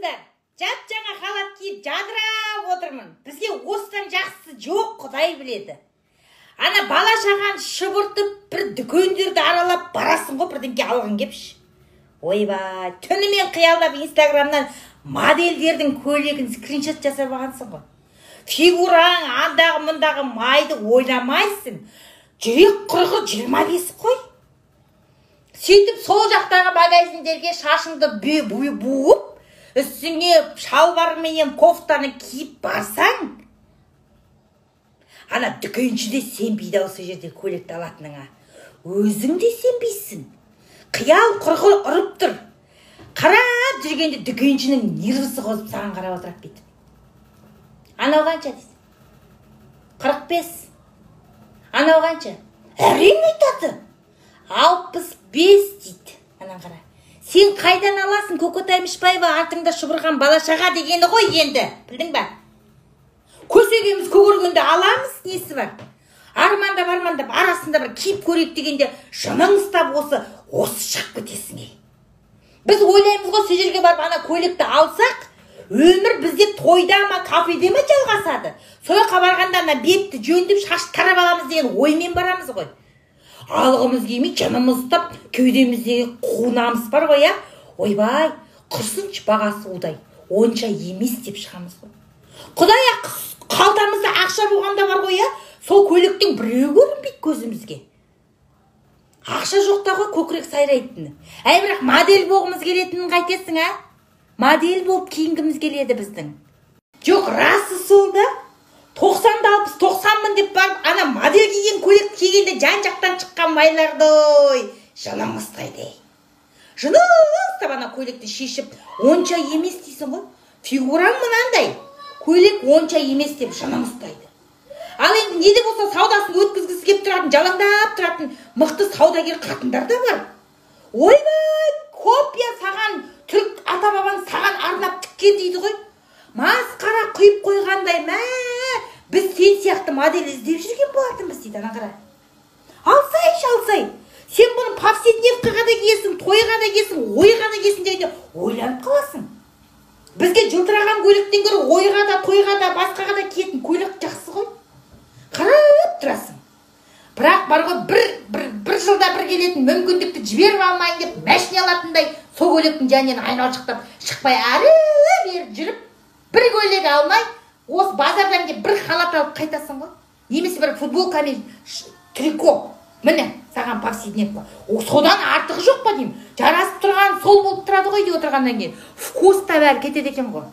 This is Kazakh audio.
саламатсыздар. Жап-жаңа халат киіп жадырап отырмын. Бізге осыдан жақсы жоқ, Құдай біледі. Ана бала шаған шыбыртып бір дүкендерді аралап барасың ғой, бірдеңке алғың кепші. Ойбай, түнімен қиялдап Инстаграмнан модельдердің көйлегін скриншот жасап алғансың ғой. Фигураң андағы мұндағы майды ойламайсың. Жүрек құрғыр 25 қой. Сөйтіп сол жақтағы магазиндерге шашыңды буып, үстіңе шалбар менен кофтаны киіп барсаң, ана дүкенші де сенбейді осы жерде көйлекті алатыныңа. Өзің де сенбейсің. Қиял құрғыр ұрып тұр. Қарап жүргенде дүкеншінің нервісі қозып саған қарап отырап кетті. Анау қанша дейсің? 45. Анау қанша? Әрең айтады. 65 дейді. Анан қара. Сен қайдан аласың, Көкөтай Мішбаева, артыңда шұбырған балашаға дегені ғой енді. Білдің бе? Көсегеміз көгергенде аламыз, несі бар? Армандап, арасында бір киіп көрейік дегенде жының ұстап осы шақ кетесің. Біз ойлаймыз ғой, сол жерге барып ана көйлекті алсақ, өмір бізде тойда ма, кафеде ма жалғасады. Сойқа барғанда ана бетті жөндеп шаш тарап аламыз деген оймен барамыз ғой. Алғымыз келмей, жанымыз ұстап, кеудеміздегі қуынамыз бар ғой, я? Ойбай, құрсыншы бағасы удай, онша емес деп шығамыз ғой. Құдай, қалтамызда ақша болғанда бар ғой, я? Сол көйлектің біреу көрінбейді көзімізге. Ақша жоқта ғой көкірек сайрайтыны. Әй, бірақ модель болғымыз келетінін қайтесің, а? Модель болып киінгіміз келеді біздің. Жоқ, расы сол да. 90-60-90 деп барып, ана модель киген көйлек кигенде жан-жақтан шыққан байларды жаның ұстайды. Жаның ұстап ана көйлекті шешіп, онша емес дейсің ғой. Фигураң мынандай, көйлек онша емес деп жаның ұстайды. Ал енді неде болса саудасын өткізгісі кеп тұратын, жалаңдап тұратын мықты саудагер қатындар да бар. Ойбай, копия саған, түрік ата-бабаң саған арнап тіккен дейді ғой. Масқара құйып қойғандай, біз сен сияқты модель іздеп жүрген болатынбыз дейді, ана қара. Алсай. Сен бұны повседневкаға да киесің, тойға да киесің, ойға да киесің дегенде ойланып қаласың. Бізге жылтыраған көйлектен гөрі ойға да, тойға да, басқаға да киетін көйлек жақсы ғой. Қарап тұрасың. Бірақ бар ғой, бір жылда бір келетін мүмкіндікті жіберіп алмайын деп мәшіне алатындай сол көйлектің жанынан айналшықтап шықпай әрі-бері жүріп, бір көйлек алмай, осы базардан кеп бір халат алып қайтасың ғой. Немесе бір футболка мен трико. Міне, саған повседневка. Содан артығы жоқ па деймін. Жарасып тұрған сол болып тұрады ғой деп отырғаннан кейін. Вкус та бәрі кетеді екен ғой.